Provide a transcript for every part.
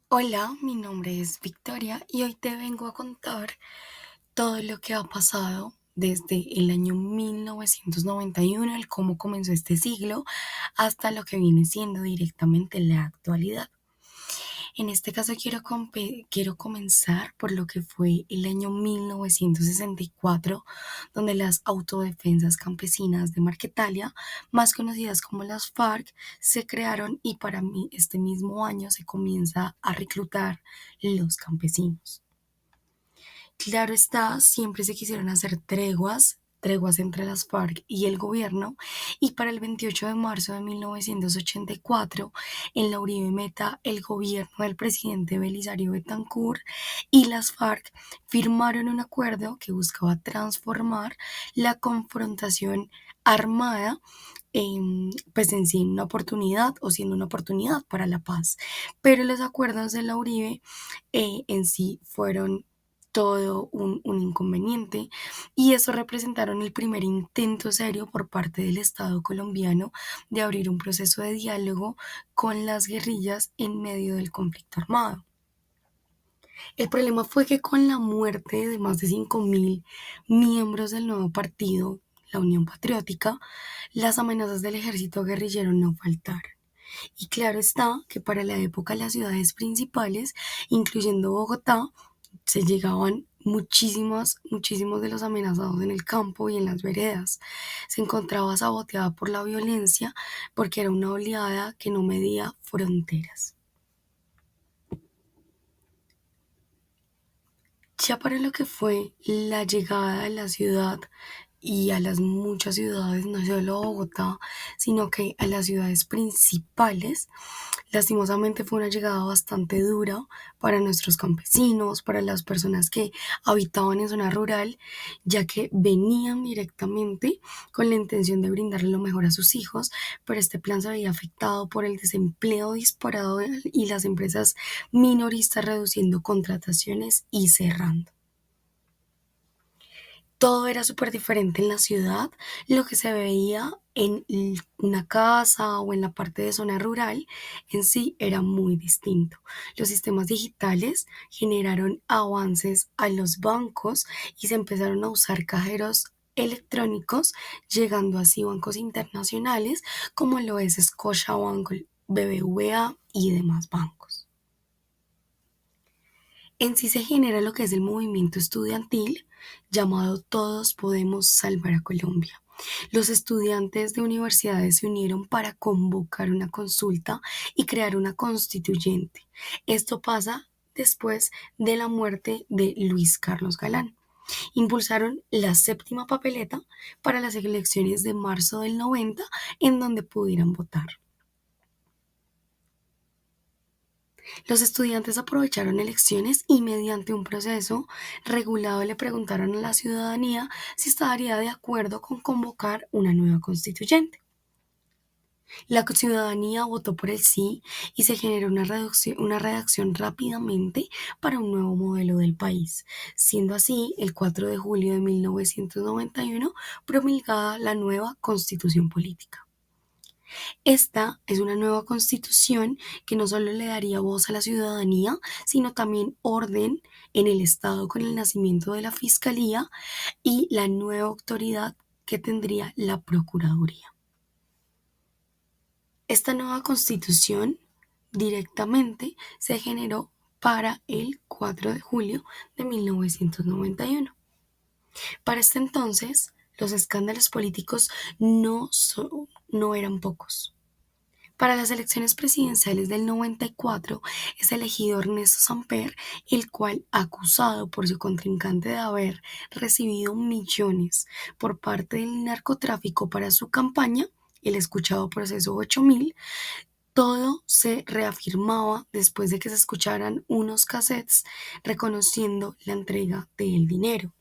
Hola, mi nombre es Victoria y hoy te vengo a contar todo lo que ha pasado desde el año 1991, el cómo comenzó este siglo, hasta lo que viene siendo directamente la actualidad. En este caso quiero comenzar por lo que fue el año 1964, donde las autodefensas campesinas de Marquetalia, más conocidas como las FARC, se crearon y para mí este mismo año se comienza a reclutar los campesinos. Claro está, siempre se quisieron hacer treguas entre las FARC y el gobierno, y para el 28 de marzo de 1984, en la Uribe Meta, el gobierno del presidente Belisario Betancur y las FARC firmaron un acuerdo que buscaba transformar la confrontación armada pues en sí en una oportunidad o siendo una oportunidad para la paz. Pero los acuerdos de la Uribe en sí fueron todo un inconveniente y eso representaron el primer intento serio por parte del Estado colombiano de abrir un proceso de diálogo con las guerrillas en medio del conflicto armado. El problema fue que con la muerte de más de 5.000 miembros del nuevo partido, la Unión Patriótica, las amenazas del ejército guerrillero no faltaron. Y claro está que para la época las ciudades principales, incluyendo Bogotá, se llegaban muchísimos de los amenazados en el campo y en las veredas. Se encontraba saboteada por la violencia porque era una oleada que no medía fronteras. Ya para lo que fue la llegada de la ciudad y a las muchas ciudades, no solo a Bogotá, sino que a las ciudades principales, lastimosamente fue una llegada bastante dura para nuestros campesinos, para las personas que habitaban en zona rural, ya que venían directamente con la intención de brindarle lo mejor a sus hijos, pero este plan se veía afectado por el desempleo disparado y las empresas minoristas reduciendo contrataciones y cerrando. Todo era súper diferente en la ciudad. Lo que se veía en una casa o en la parte de zona rural en sí era muy distinto. Los sistemas digitales generaron avances a los bancos y se empezaron a usar cajeros electrónicos, llegando así bancos internacionales como lo es Scotiabank, BBVA y demás bancos. En sí se genera lo que es el movimiento estudiantil llamado Todos Podemos Salvar a Colombia. Los estudiantes de universidades se unieron para convocar una consulta y crear una constituyente. Esto pasa después de la muerte de Luis Carlos Galán. Impulsaron la séptima papeleta para las elecciones de marzo del 90 en donde pudieran votar. Los estudiantes aprovecharon elecciones y mediante un proceso regulado le preguntaron a la ciudadanía si estaría de acuerdo con convocar una nueva constituyente. La ciudadanía votó por el sí y se generó una redacción rápidamente para un nuevo modelo del país, siendo así el 4 de julio de 1991 promulgada la nueva Constitución Política. Esta es una nueva constitución que no solo le daría voz a la ciudadanía, sino también orden en el Estado con el nacimiento de la Fiscalía y la nueva autoridad que tendría la Procuraduría. Esta nueva constitución directamente se generó para el 4 de julio de 1991. Para este entonces, los escándalos políticos no eran pocos. Para las elecciones presidenciales del 94 es elegido Ernesto Samper, el cual, acusado por su contrincante de haber recibido millones por parte del narcotráfico para su campaña, el escuchado proceso 8000, todo se reafirmaba después de que se escucharan unos cassettes reconociendo la entrega del dinero.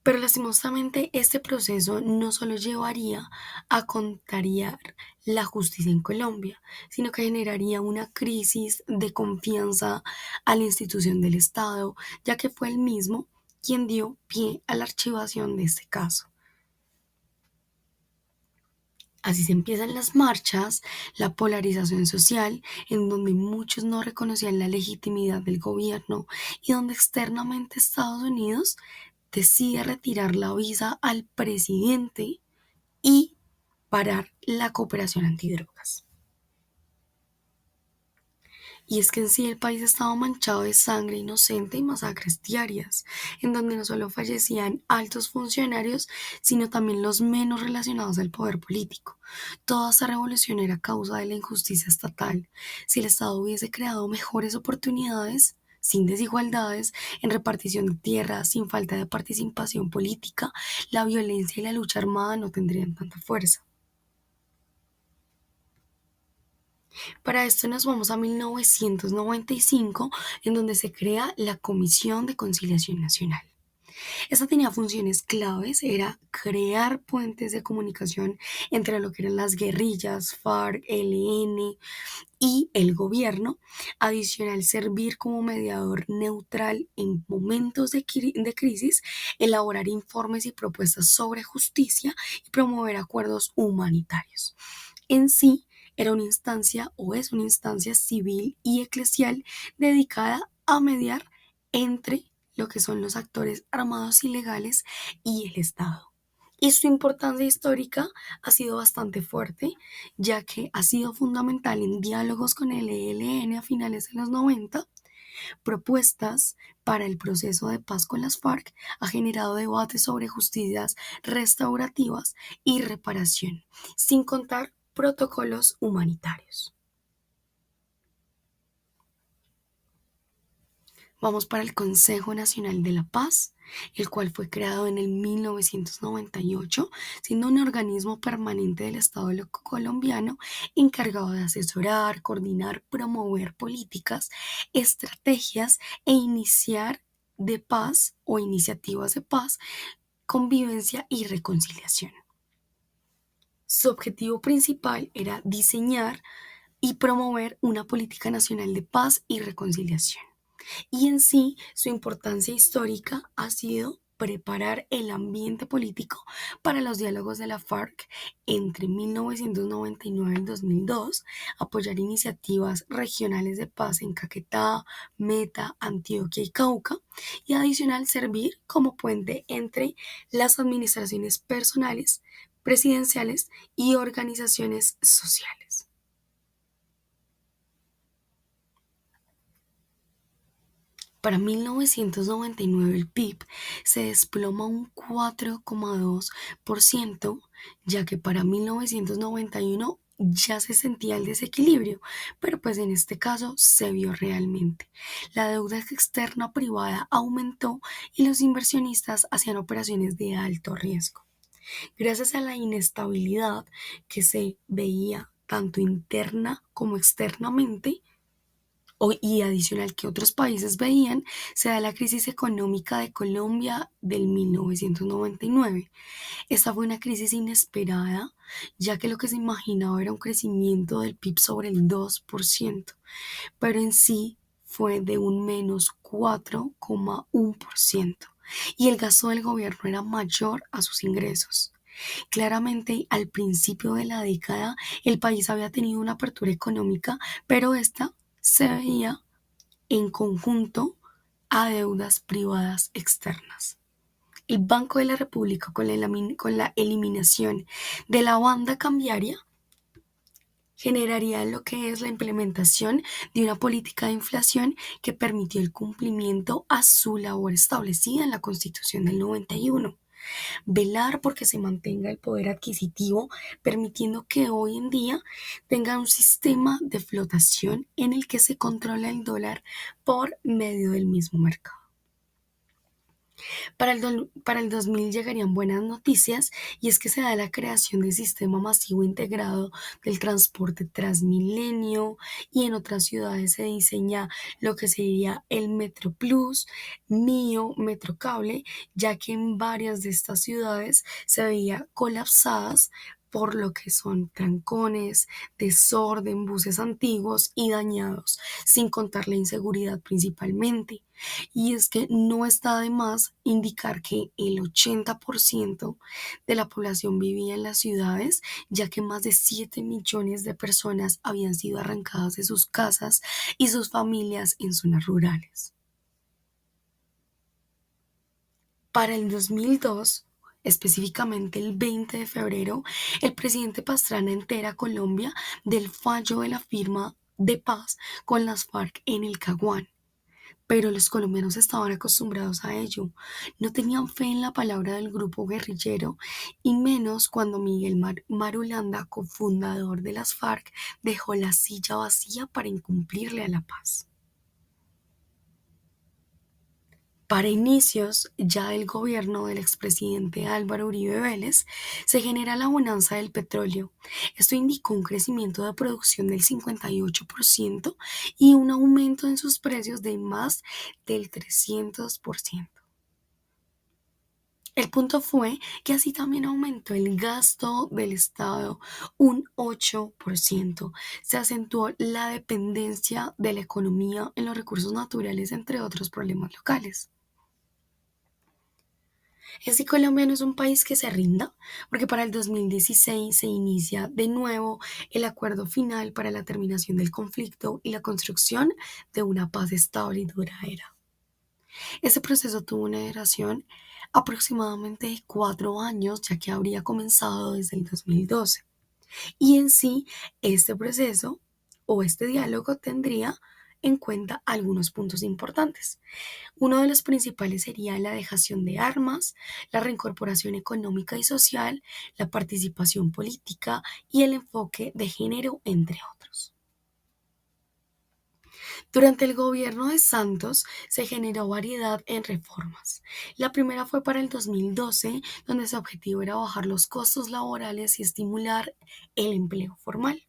Pero lastimosamente este proceso no solo llevaría a contrariar la justicia en Colombia, sino que generaría una crisis de confianza a la institución del Estado, ya que fue él mismo quien dio pie a la archivación de este caso. Así se empiezan las marchas, la polarización social, en donde muchos no reconocían la legitimidad del gobierno y donde externamente Estados Unidos decide retirar la visa al presidente y parar la cooperación antidrogas. Y es que en sí el país estaba manchado de sangre inocente y masacres diarias, en donde no solo fallecían altos funcionarios, sino también los menos relacionados al poder político. Toda esta revolución era causa de la injusticia estatal. Si el Estado hubiese creado mejores oportunidades, sin desigualdades, en repartición de tierras, sin falta de participación política, la violencia y la lucha armada no tendrían tanta fuerza. Para esto nos vamos a 1995, en donde se crea la Comisión de Conciliación Nacional. Esta tenía funciones claves, era crear puentes de comunicación entre lo que eran las guerrillas, FARC, ELN y el gobierno, adicional servir como mediador neutral en momentos de crisis, elaborar informes y propuestas sobre justicia y promover acuerdos humanitarios. En sí, era una instancia o es una instancia civil y eclesial dedicada a mediar entre lo que son los actores armados ilegales y el Estado. Y su importancia histórica ha sido bastante fuerte, ya que ha sido fundamental en diálogos con el ELN a finales de los 90, propuestas para el proceso de paz con las FARC, ha generado debates sobre justicias restaurativas y reparación, sin contar protocolos humanitarios. Vamos para el Consejo Nacional de la Paz, el cual fue creado en el 1998, siendo un organismo permanente del Estado colombiano encargado de asesorar, coordinar, promover políticas, estrategias e iniciar de paz o iniciativas de paz, convivencia y reconciliación. Su objetivo principal era diseñar y promover una política nacional de paz y reconciliación. Y en sí, su importancia histórica ha sido preparar el ambiente político para los diálogos de la FARC entre 1999 y 2002, apoyar iniciativas regionales de paz en Caquetá, Meta, Antioquia y Cauca, y adicional servir como puente entre las administraciones personales, presidenciales y organizaciones sociales. Para 1999 el PIB se desploma un 4,2%, ya que para 1991 ya se sentía el desequilibrio, pero pues en este caso se vio realmente. La deuda externa privada aumentó y los inversionistas hacían operaciones de alto riesgo. Gracias a la inestabilidad que se veía tanto interna como externamente, y adicional que otros países veían, se da la crisis económica de Colombia del 1999. Esta fue una crisis inesperada, ya que lo que se imaginaba era un crecimiento del PIB sobre el 2%, pero en sí fue de un menos 4,1%, y el gasto del gobierno era mayor a sus ingresos. Claramente, al principio de la década, el país había tenido una apertura económica, pero esta se veía en conjunto a deudas privadas externas. El Banco de la República, con la eliminación de la banda cambiaria, generaría lo que es la implementación de una política de inflación que permitió el cumplimiento a su labor establecida en la Constitución del 91. Velar porque se mantenga el poder adquisitivo, permitiendo que hoy en día tenga un sistema de flotación en el que se controla el dólar por medio del mismo mercado. Para el 2000 llegarían buenas noticias, y es que se da la creación del sistema masivo integrado del transporte Transmilenio, y en otras ciudades se diseña lo que sería el Metro Plus, Mío, Metrocable, ya que en varias de estas ciudades se veía colapsadas por lo que son trancones, desorden, buses antiguos y dañados, sin contar la inseguridad principalmente. Y es que no está de más indicar que el 80% de la población vivía en las ciudades, ya que más de 7 millones de personas habían sido arrancadas de sus casas y sus familias en zonas rurales. Para el 2002, específicamente el 20 de febrero, el presidente Pastrana entera a Colombia del fallo de la firma de paz con las FARC en el Caguán. Pero los colombianos estaban acostumbrados a ello. No tenían fe en la palabra del grupo guerrillero y menos cuando Miguel Marulanda, cofundador de las FARC, dejó la silla vacía para incumplirle a la paz. Para inicios ya del gobierno del expresidente Álvaro Uribe Vélez, se genera la bonanza del petróleo. Esto indicó un crecimiento de producción del 58% y un aumento en sus precios de más del 300%. El punto fue que así también aumentó el gasto del Estado un 8%. Se acentuó la dependencia de la economía en los recursos naturales, entre otros problemas locales. Es que Colombia no es un país que se rinda, porque para el 2016 se inicia de nuevo el acuerdo final para la terminación del conflicto y la construcción de una paz estable y duradera. Este proceso tuvo una duración aproximadamente de 4 años, ya que habría comenzado desde el 2012. Y en sí, este proceso o este diálogo tendría en cuenta algunos puntos importantes. Uno de los principales sería la dejación de armas, la reincorporación económica y social, la participación política y el enfoque de género, entre otros. Durante el gobierno de Santos se generó variedad en reformas. La primera fue para el 2012, donde su objetivo era bajar los costos laborales y estimular el empleo formal,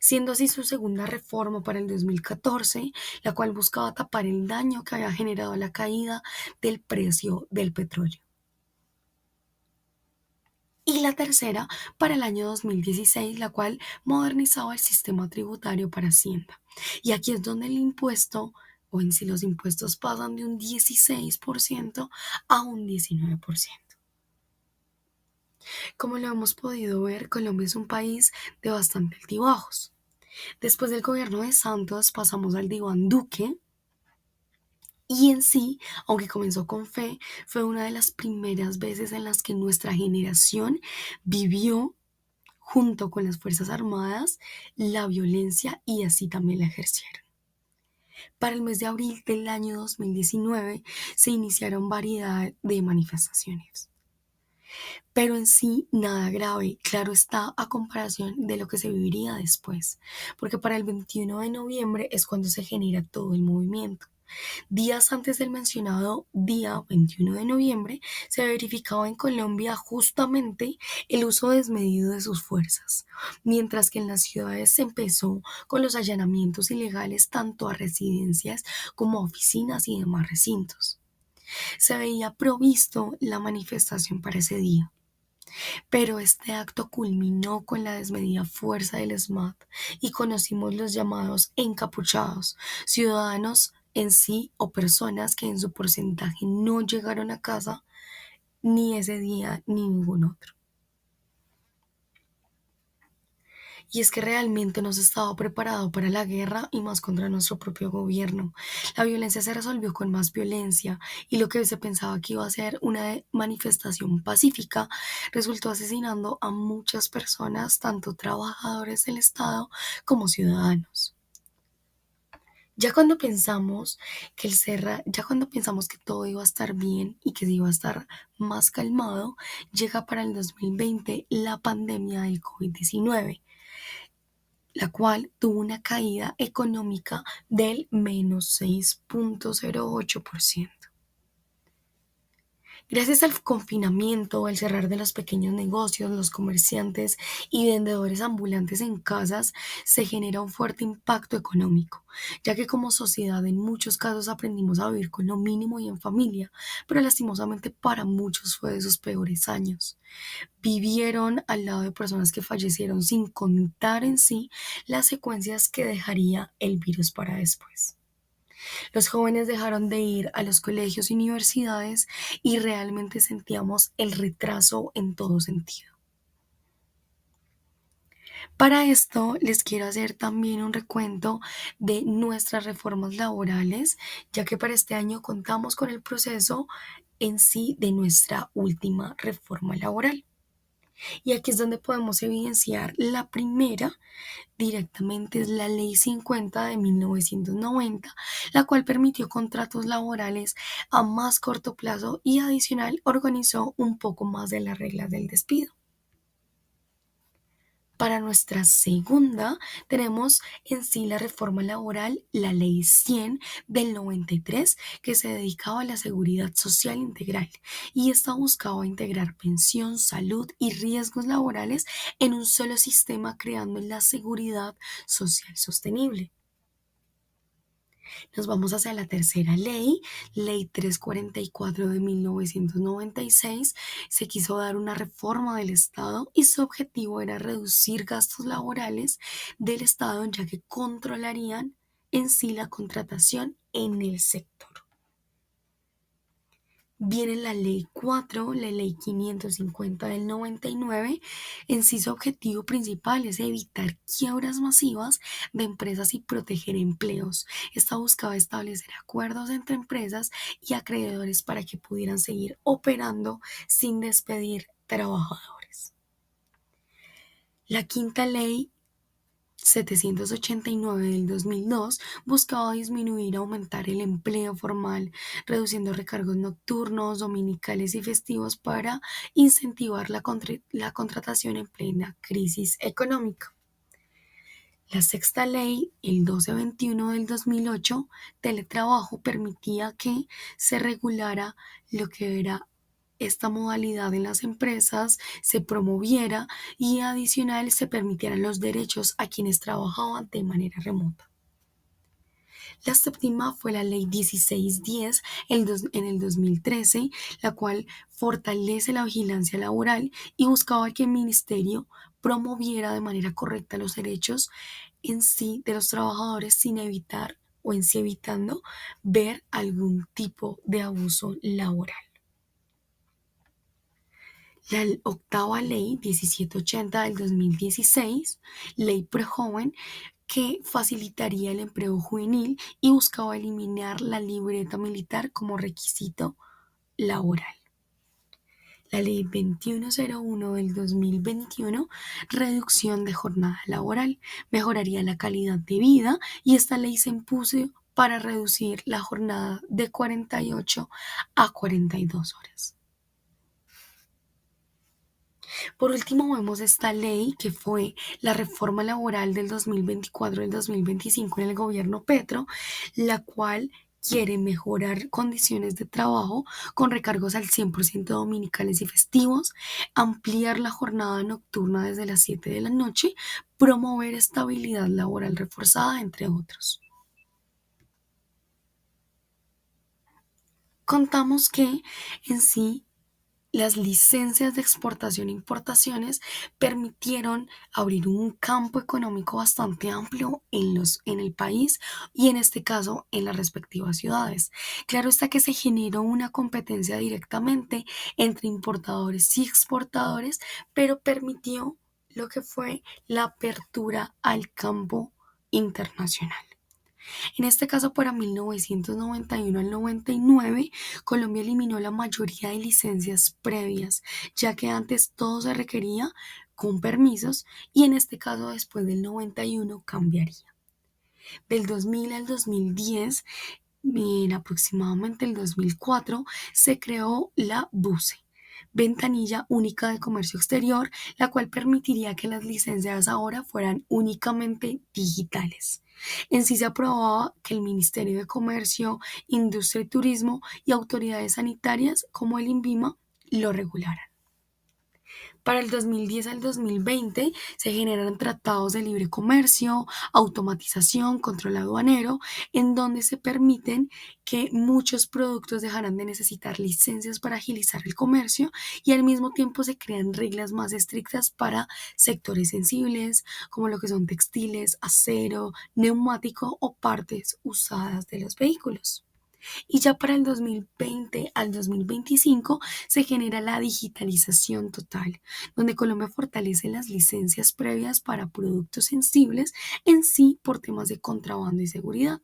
siendo así su segunda reforma para el 2014, la cual buscaba tapar el daño que había generado la caída del precio del petróleo. Y la tercera para el año 2016, la cual modernizaba el sistema tributario para Hacienda. Y aquí es donde el impuesto, o en sí los impuestos pasan de un 16% a un 19%. Como lo hemos podido ver, Colombia es un país de bastante altibajos. Después del gobierno de Santos pasamos al de Iván Duque y en sí, aunque comenzó con fe, fue una de las primeras veces en las que nuestra generación vivió junto con las Fuerzas Armadas la violencia y así también la ejercieron. Para el mes de abril del año 2019 se iniciaron variedad de manifestaciones, pero en sí nada grave, claro está, a comparación de lo que se viviría después, porque para el 21 de noviembre es cuando se genera todo el movimiento. Días antes del mencionado día 21 de noviembre, se verificaba en Colombia justamente el uso desmedido de sus fuerzas, mientras que en las ciudades se empezó con los allanamientos ilegales tanto a residencias como a oficinas y demás recintos. Se veía provisto la manifestación para ese día, pero este acto culminó con la desmedida fuerza del SMAT y conocimos los llamados encapuchados, ciudadanos en sí o personas que en su porcentaje no llegaron a casa ni ese día ni ningún otro. Y es que realmente no se estaba preparado para la guerra y más contra nuestro propio gobierno. La violencia se resolvió con más violencia y lo que se pensaba que iba a ser una manifestación pacífica resultó asesinando a muchas personas, tanto trabajadores del Estado como ciudadanos. Ya cuando pensamos que todo iba a estar bien y que se iba a estar más calmado, llega para el 2020 la pandemia del COVID-19, la cual tuvo una caída económica del -6,08%. Gracias al confinamiento, al cerrar de los pequeños negocios, los comerciantes y vendedores ambulantes en casas, se genera un fuerte impacto económico, ya que como sociedad en muchos casos aprendimos a vivir con lo mínimo y en familia, pero lastimosamente para muchos fue de sus peores años. Vivieron al lado de personas que fallecieron sin contar en sí las secuencias que dejaría el virus para después. Los jóvenes dejaron de ir a los colegios y universidades y realmente sentíamos el retraso en todo sentido. Para esto les quiero hacer también un recuento de nuestras reformas laborales, ya que para este año contamos con el proceso en sí de nuestra última reforma laboral. Y aquí es donde podemos evidenciar la primera directamente es la Ley 50 de 1990, la cual permitió contratos laborales a más corto plazo y adicional organizó un poco más de las reglas del despido. Para nuestra segunda, tenemos en sí la reforma laboral, la Ley 100 del 93, que se dedicaba a la seguridad social integral y esta buscaba integrar pensión, salud y riesgos laborales en un solo sistema, creando la seguridad social sostenible. Nos vamos hacia la tercera ley, Ley 344 de 1996. Se quiso dar una reforma del Estado y su objetivo era reducir gastos laborales del Estado, ya que controlarían en sí la contratación en el sector. Viene la Ley 4, la Ley 550 del 99. En sí su objetivo principal es evitar quiebras masivas de empresas y proteger empleos. Esta buscaba establecer acuerdos entre empresas y acreedores para que pudieran seguir operando sin despedir trabajadores. La quinta ley 789 del 2002 buscaba disminuir, aumentar el empleo formal, reduciendo recargos nocturnos, dominicales y festivos para incentivar la contratación en plena crisis económica. La sexta ley, el 1221 del 2008, teletrabajo, permitía que se regulara lo que era esta modalidad en las empresas, se promoviera y adicional se permitieran los derechos a quienes trabajaban de manera remota. La séptima fue la ley 1610 en el 2013, la cual fortalece la vigilancia laboral y buscaba que el ministerio promoviera de manera correcta los derechos en sí de los trabajadores sin evitar o en sí evitando ver algún tipo de abuso laboral. La octava ley 1780 del 2016, ley Projoven, que facilitaría el empleo juvenil y buscaba eliminar la libreta militar como requisito laboral. La ley 2101 del 2021, reducción de jornada laboral, mejoraría la calidad de vida y esta ley se impuso para reducir la jornada de 48 a 42 horas. Por último, vemos esta ley que fue la reforma laboral del 2024 al 2025 en el gobierno Petro, la cual quiere mejorar condiciones de trabajo con recargos al 100% dominicales y festivos, ampliar la jornada nocturna desde las 7 de la noche, promover estabilidad laboral reforzada, entre otros. Contamos que en sí las licencias de exportación e importaciones permitieron abrir un campo económico bastante amplio en el país y en este caso en las respectivas ciudades. Claro está que se generó una competencia directamente entre importadores y exportadores, pero permitió lo que fue la apertura al campo internacional. En este caso, para 1991 al 99, Colombia eliminó la mayoría de licencias previas, ya que antes todo se requería con permisos y en este caso después del 91 cambiaría. Del 2000 al 2010, en aproximadamente el 2004, se creó la BUCE, ventanilla única de comercio exterior, la cual permitiría que las licencias ahora fueran únicamente digitales. En sí se aprobaba que el Ministerio de Comercio, Industria y Turismo y autoridades sanitarias como el INVIMA lo regularan. Para el 2010 al 2020 se generan tratados de libre comercio, automatización, control aduanero, en donde se permiten que muchos productos dejarán de necesitar licencias para agilizar el comercio y al mismo tiempo se crean reglas más estrictas para sectores sensibles como lo que son textiles, acero, neumático o partes usadas de los vehículos. Y ya para el 2020 al 2025 se genera la digitalización total, donde Colombia fortalece las licencias previas para productos sensibles en sí por temas de contrabando y seguridad.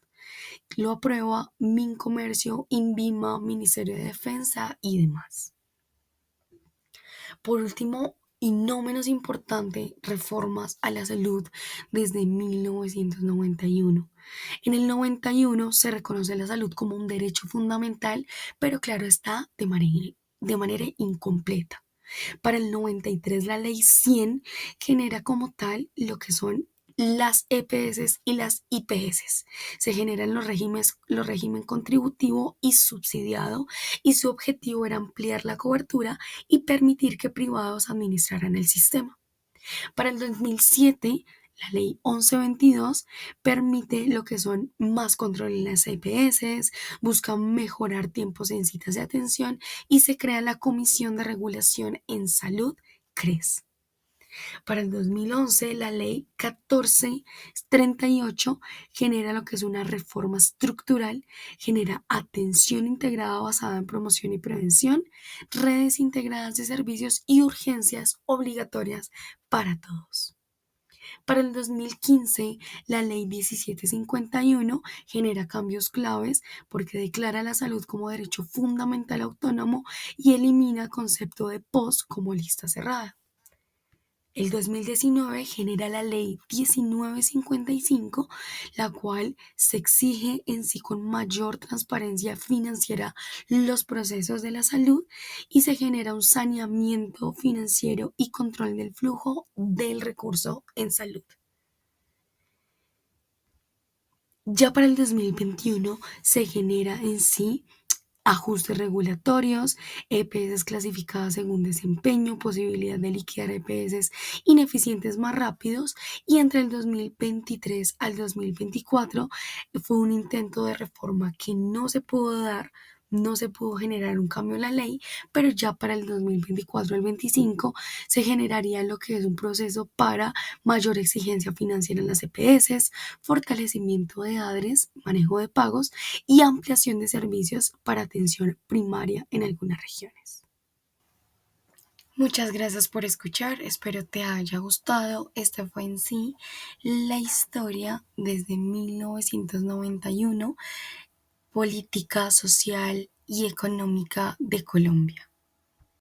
Lo aprueba Mincomercio, INVIMA, Ministerio de Defensa y demás. Por último, y no menos importante, reformas a la salud desde 1991. En el 91 se reconoce la salud como un derecho fundamental, pero claro está, de manera incompleta. Para el 93 la ley 100 genera como tal lo que son las EPS y las IPS. Se generan los régimen contributivo y subsidiado y su objetivo era ampliar la cobertura y permitir que privados administraran el sistema. Para el 2007, la ley 1122 permite lo que son más control en las EPS, busca mejorar tiempos en citas de atención y se crea la Comisión de Regulación en Salud, CRES. Para el 2011, la ley 1438 genera lo que es una reforma estructural, genera atención integrada basada en promoción y prevención, redes integradas de servicios y urgencias obligatorias para todos. Para el 2015, la ley 1751 genera cambios claves porque declara la salud como derecho fundamental autónomo y elimina el concepto de POS como lista cerrada. El 2019 genera la ley 1955, la cual se exige en sí con mayor transparencia financiera los procesos de la salud y se genera un saneamiento financiero y control del flujo del recurso en salud. Ya para el 2021 se genera en sí ajustes regulatorios, EPS clasificadas según desempeño, posibilidad de liquidar EPS ineficientes más rápidos y entre el 2023 al 2024 fue un intento de reforma que no se pudo dar. No se pudo generar un cambio en la ley, pero ya para el 2024 al 25 se generaría lo que es un proceso para mayor exigencia financiera en las EPS, fortalecimiento de ADRES, manejo de pagos y ampliación de servicios para atención primaria en algunas regiones. Muchas gracias por escuchar, espero te haya gustado. Esta fue en sí la historia desde 1991, política social y económica de Colombia.